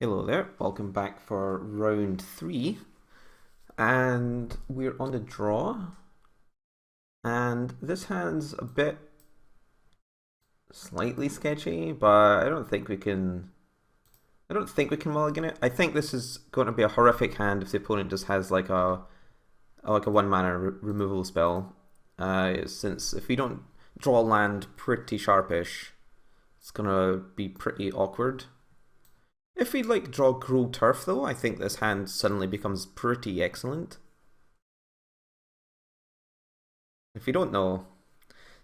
Hello there, welcome back for round 3, and we're on the draw, and this hand's a bit slightly sketchy, but I don't think we can mulligan it. I think this is going to be a horrific hand if the opponent just has like a 1-mana removal spell, since if we don't draw land pretty sharpish, it's going to be pretty awkward. If we like draw Grow Turf though, I think this hand suddenly becomes pretty excellent. If you don't know.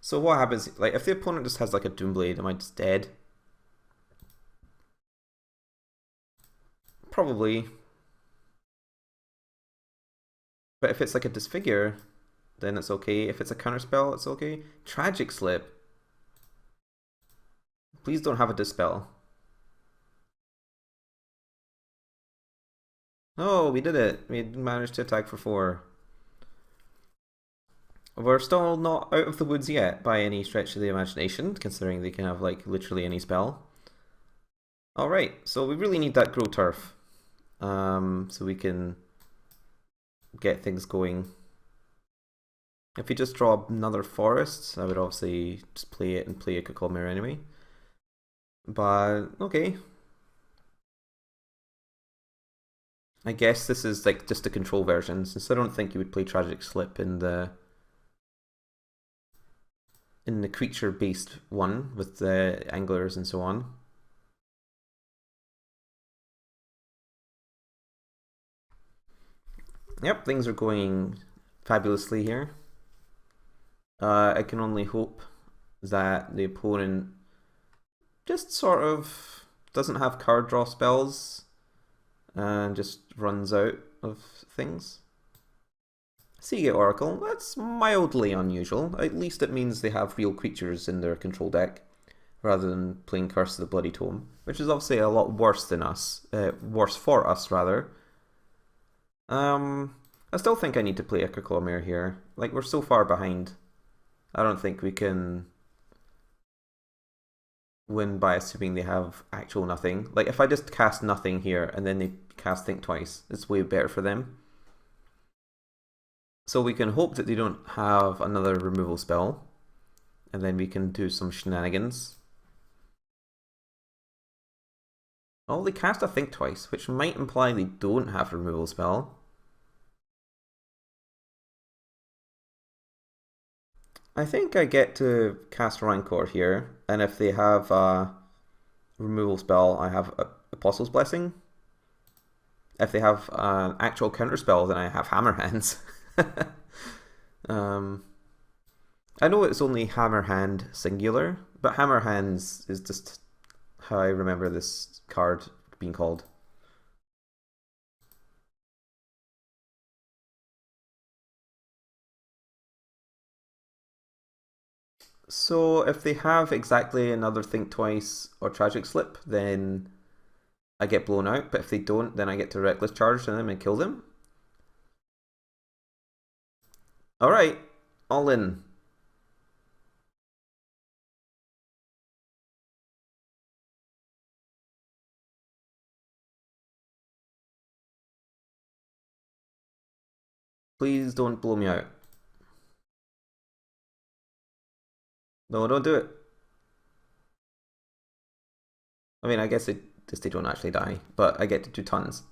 So what happens, like if the opponent just has like a Doomblade, am I just dead? Probably. But if it's like a Disfigure, then it's okay. If it's a counterspell, it's okay. Tragic Slip. Please don't have a Dispel. Oh, we did it. We managed to attack for 4. We're still not out of the woods yet by any stretch of the imagination, considering they can have like literally any spell. Alright, so we really need that Grow Turf, so we can get things going. If we just draw another forest, I would obviously just play it and play a Cacao Mirror anyway. But, okay. I guess this is like just a control version, since I don't think you would play Tragic Slip in the creature-based one with the anglers and so on. Yep, things are going fabulously here. I can only hope that the opponent just sort of doesn't have card draw spells and just runs out of things. Seagate Oracle, that's mildly unusual. At least it means they have real creatures in their control deck, rather than playing Curse of the Bloody Tome, which is obviously a lot worse than us. Worse for us, rather. I still think I need to play Cacao Mirror here. Like, we're so far behind. I don't think we can win by assuming they have actual nothing. Like, if I just cast nothing here and then they cast Think Twice, it's way better for them. So we can hope that they don't have another removal spell, and then we can do some shenanigans. Oh, they cast a Think Twice, which might imply they don't have a removal spell. I think I get to cast Rancor here, and if they have a removal spell, I have Apostle's Blessing. If they have an actual counter spell, then I have Hammer Hands. I know it's only Hammer Hand singular, but Hammer Hands is just how I remember this card being called. So if they have exactly another Think Twice or Tragic Slip, then I get blown out, but if they don't, then I get to Reckless Charge them and kill them. Alright, all in. Please don't blow me out. No, don't do it. I mean, I guess they don't actually die, but I get to do tons.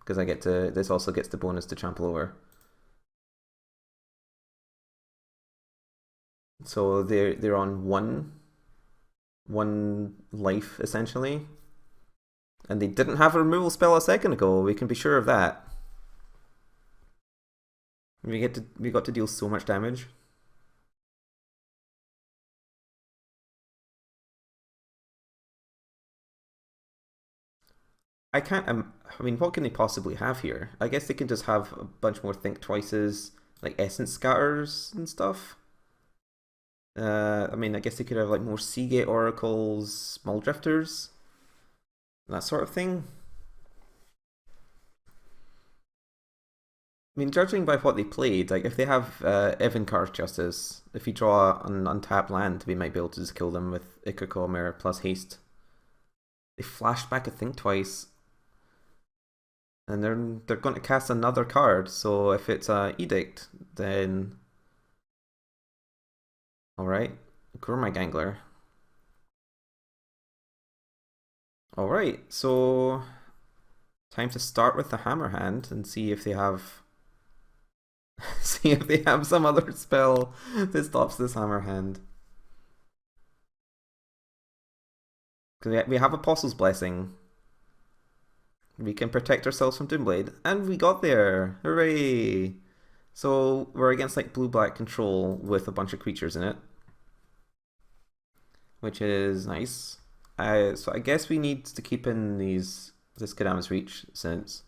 Because I get to, this also gets the bonus to trample over. So they're on one life essentially. And they didn't have a removal spell a second ago, we can be sure of that. We got to deal so much damage. I can't. I mean, what can they possibly have here? I guess they can just have a bunch more Think Twices, like Essence Scatters and stuff. I mean, I guess they could have like more Seagate Oracles, Small Drifters, that sort of thing. I mean, judging by what they played, like if they have Evankar's Justice, if you draw an untapped land, we might be able to just kill them with Cacao Mirror plus haste. They flashed back a Think Twice. And they're going to cast another card, so if it's a Edict, then alright, Gromai Gangler. Alright, so time to start with the hammer hand and see if they have see if they have some other spell that stops this hammer hand. Because we have Apostle's Blessing. We can protect ourselves from Doomblade. And we got there! Hooray! So we're against like blue-black control with a bunch of creatures in it. Which is nice. So I guess we need to keep in this Kadama's Reach, since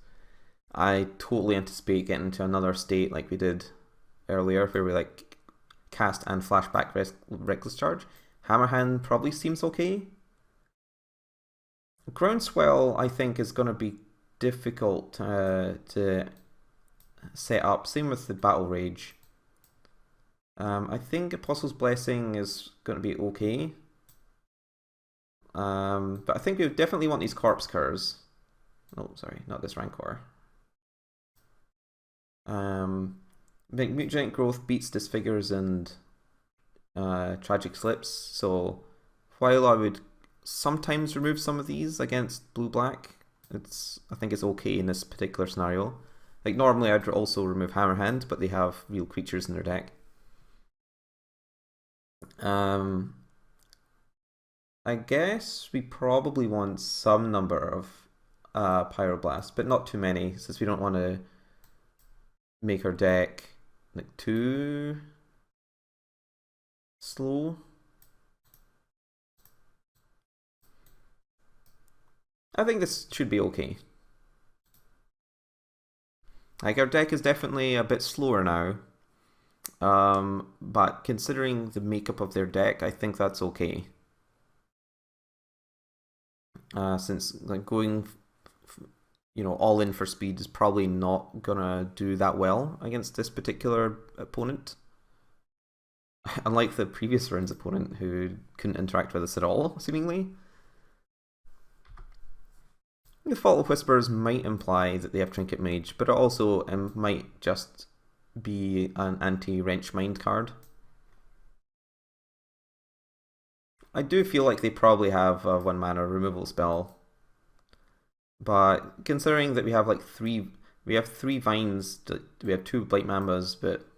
I totally anticipate getting to another state like we did earlier where we like cast and flashback Reckless Charge. Hammerhand probably seems okay. Groundswell, I think, is going to be difficult to set up. Same with the Battle Rage. I think Apostle's Blessing is going to be okay. But I think we definitely want these Corpse Curs. Oh, sorry, not this Rancor. Mutagenic Growth beats Disfigures and Tragic Slips, so while I would sometimes remove some of these against blue-black, I think it's okay in this particular scenario. Like normally I'd also remove Hammerhand, but they have real creatures in their deck. I guess we probably want some number of Pyroblast, but not too many, since we don't want to make our deck like too slow. I think this should be okay. Like our deck is definitely a bit slower now, but considering the makeup of their deck, I think that's okay. Since like going, all in for speed is probably not gonna do that well against this particular opponent. Unlike the previous round's opponent who couldn't interact with us at all, seemingly. The Fault of Whispers might imply that they have Trinket Mage, but it also might just be an anti-Wrench Mind card. I do feel like they probably have a 1 mana removal spell, but considering that we have like we have 3 vines, we have 2 Blight Mambas, but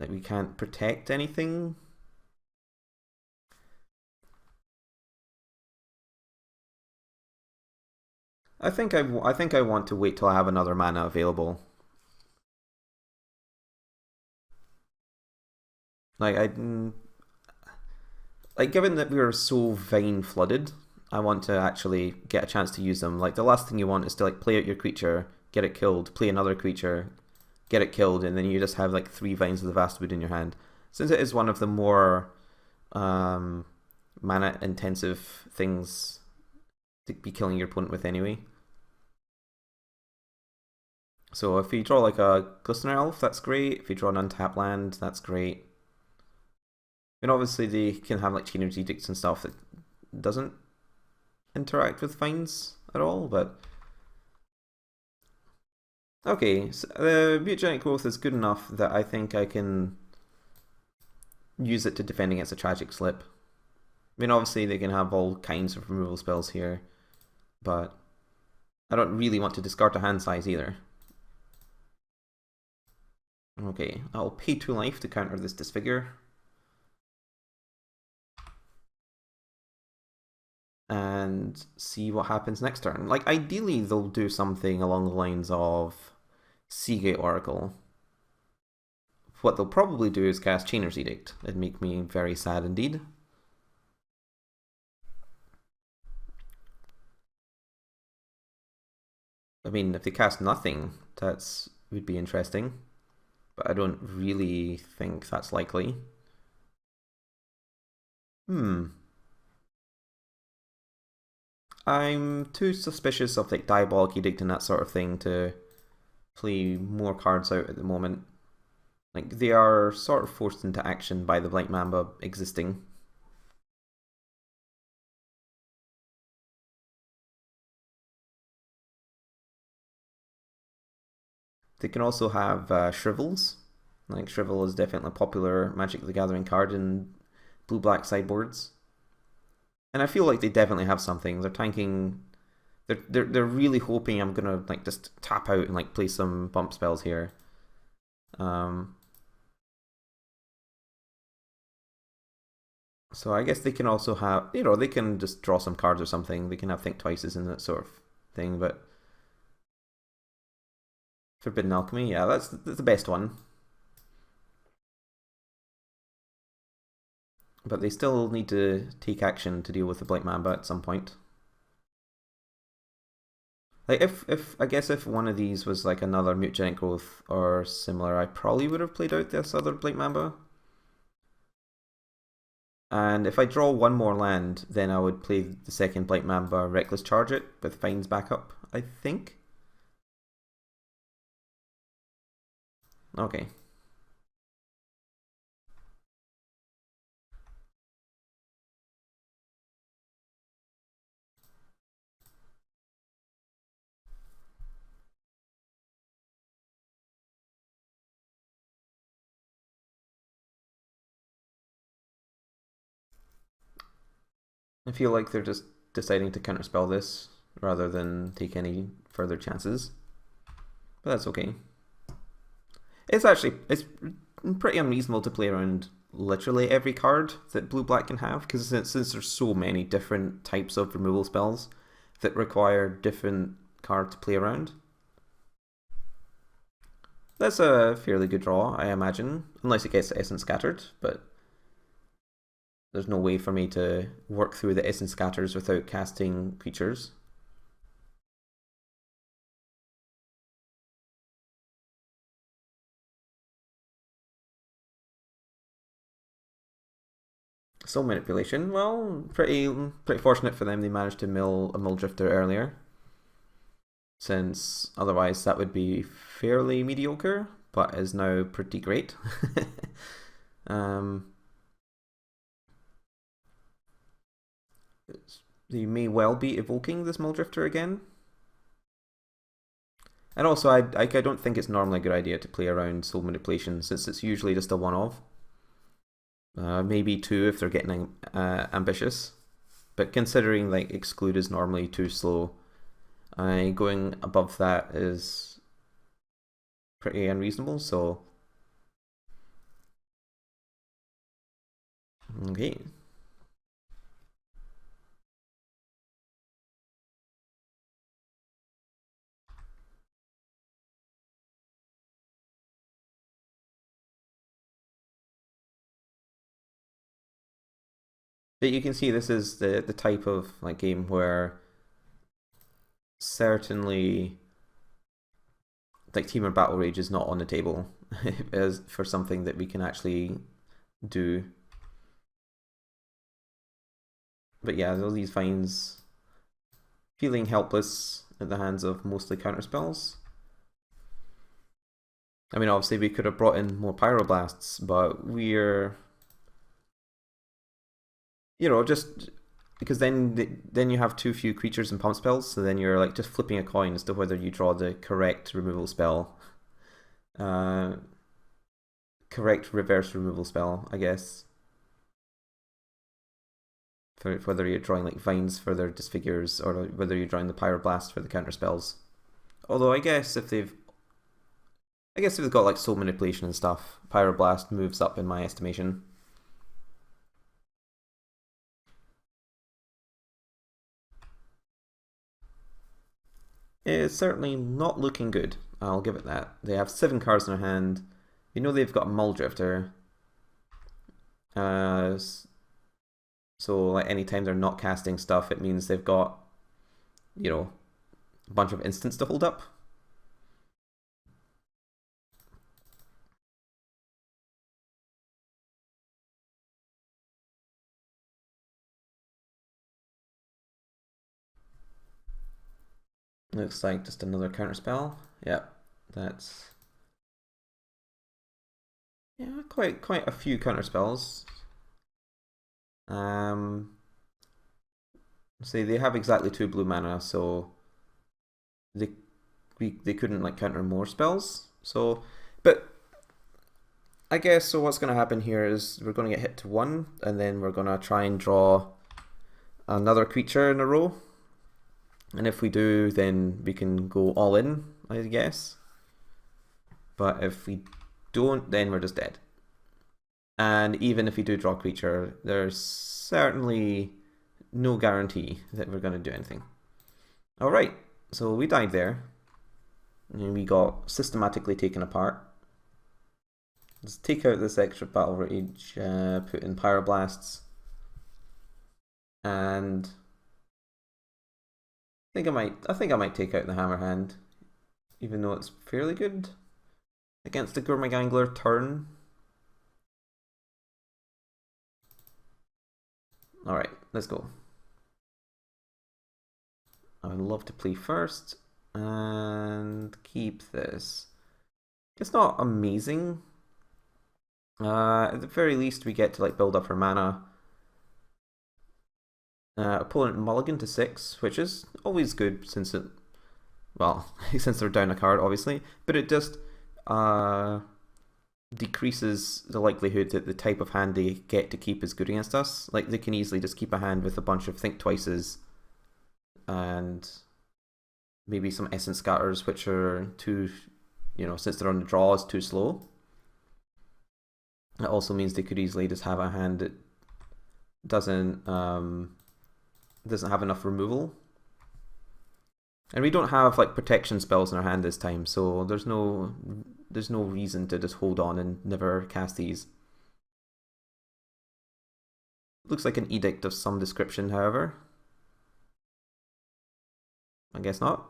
that we can't protect anything. I think I want to wait till I have another mana available. Given that we are so vine flooded, I want to actually get a chance to use them. Like the last thing you want is to like play out your creature, get it killed, play another creature, get it killed, and then you just have like 3 vines of the Vastwood in your hand. Since it is one of the more mana intensive things to be killing your opponent with anyway. So if you draw like a Glistener Elf, that's great. If you draw an untapped land, that's great. And obviously they can have like Chainer's Edicts and stuff that doesn't interact with vines at all, but okay, so the Mutagenic Growth is good enough that I think I can use it to defend against a Tragic Slip. I mean, obviously they can have all kinds of removal spells here, but I don't really want to discard a hand size either. Okay, I'll pay 2 life to counter this Disfigure. And see what happens next turn. Like, ideally, they'll do something along the lines of Seagate Oracle. What they'll probably do is cast Chainer's Edict. It'd make me very sad indeed. I mean, if they cast nothing, would be interesting. But I don't really think that's likely. I'm too suspicious of like Diabolic Edict and that sort of thing to play more cards out at the moment. Like they are sort of forced into action by the Blight Mamba existing. They can also have Shrivels. Like Shrivel is definitely a popular Magic the Gathering card in blue-black sideboards. And I feel like they definitely have something. They're tanking. They're really hoping I'm gonna like just tap out and like play some bump spells here. So I guess they can also have, they can just draw some cards or something. They can have Think Twices and that sort of thing. But Forbidden Alchemy, yeah, that's the best one. But they still need to take action to deal with the Blight Mamba at some point. Like if I guess if one of these was like another Mutagenic Growth or similar, I probably would have played out this other Blight Mamba. And if I draw one more land, then I would play the second Blight Mamba, Reckless Charge it with Fine's backup, I think. Okay. I feel like they're just deciding to counterspell this rather than take any further chances. But that's okay. It's pretty unreasonable to play around literally every card that blue-black can have, because since there's so many different types of removal spells that require different cards to play around. That's a fairly good draw, I imagine, unless it gets Essence Scattered, but there's no way for me to work through the Essence Scatters without casting creatures. Soul Manipulation, well, pretty fortunate for them they managed to mill a Mulldrifter earlier, since otherwise that would be fairly mediocre, but is now pretty great. They may well be evoking this Mulldrifter again. And also, I don't think it's normally a good idea to play around Soul Manipulation, since it's usually just a one-off. Maybe two if they're getting ambitious. But considering like Exclude is normally too slow, going above that is pretty unreasonable, so... Okay. But you can see this is the type of like game where certainly like Temur Battle Rage is not on the table as for something that we can actually do. But yeah, all these Vines feeling helpless at the hands of mostly counterspells. I mean, obviously we could have brought in more Pyroblasts, but we're... just because then you have too few creatures and pump spells, so then you're like just flipping a coin as to whether you draw the correct removal spell. Correct reverse removal spell, I guess. For whether you're drawing like Vines for their Disfigures, or whether you're drawing the Pyroblast for the counter spells. Although I guess if they've got like Soul Manipulation and stuff, Pyroblast moves up in my estimation. It's certainly not looking good, I'll give it that. They have 7 cards in their hand. You know they've got a Mulldrifter. So like anytime they're not casting stuff, it means they've got, a bunch of instants to hold up. Looks like just another counterspell. Yeah, that's quite a few counterspells. See, they have exactly 2 blue mana, so they couldn't like counter more spells. So, but I guess so what's going to happen here is we're going to get hit to 1, and then we're going to try and draw another creature in a row. And if we do, then we can go all in, I guess. But if we don't, then we're just dead. And even if we do draw a creature, there's certainly no guarantee that we're going to do anything. Alright, so we died there. And we got systematically taken apart. Let's take out this extra battle rage, put in Pyroblasts. And I think I might take out the Hammer Hand, even though it's fairly good against the Gurmagangler turn. Alright, let's go. I would love to play first and keep this. It's not amazing. At the very least, we get to like build up our mana. Opponent mulligan to 6, which is always good since it, well, since they're down a card, obviously, but it just decreases the likelihood that the type of hand they get to keep is good against us. Like, they can easily just keep a hand with a bunch of Think Twices and maybe some Essence Scatters, which are too, since they're on the draw, is too slow. It also means they could easily just have a hand that doesn't have enough removal. And we don't have like protection spells in our hand this time, so there's no reason to just hold on and never cast these. Looks like an edict of some description, however. I guess not.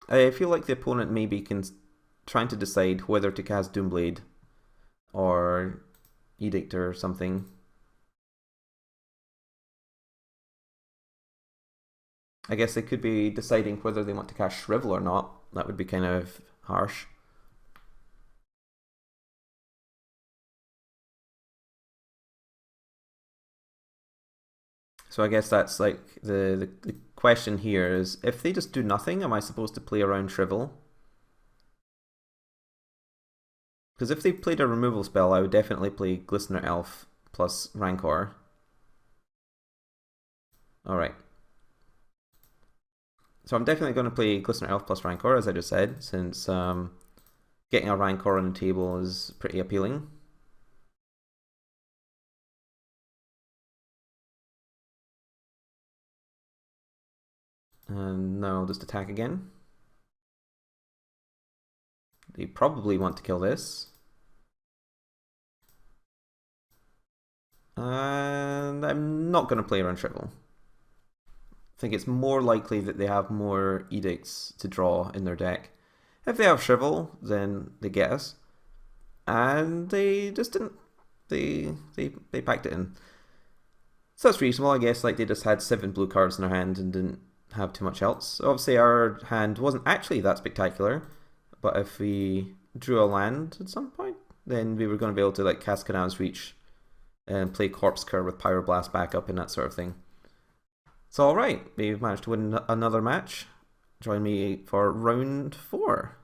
I feel like the opponent maybe trying to decide whether to cast Doomblade or Edict or something. I guess they could be deciding whether they want to cast Shrivel or not. That would be kind of harsh. So I guess that's like the question here is, if they just do nothing, am I supposed to play around Shrivel? Because if they played a removal spell, I would definitely play Glistener Elf plus Rancor. Alright. So I'm definitely going to play Glistener Elf plus Rancor, as I just said, since getting a Rancor on the table is pretty appealing. And now I'll just attack again. They probably want to kill this. And I'm not going to play around Shrivel. I think it's more likely that they have more Edicts to draw in their deck. If they have Shrivel, then they get us. And they just didn't. They packed it in. So that's reasonable, I guess. Like, they just had 7 blue cards in their hand and didn't have too much else. Obviously, our hand wasn't actually that spectacular. But if we drew a land at some point, then we were going to be able to like cast Kanav's Reach and play Corpse Cur with Pyroblast backup and that sort of thing. So alright, we've managed to win another match. Join me for round 4.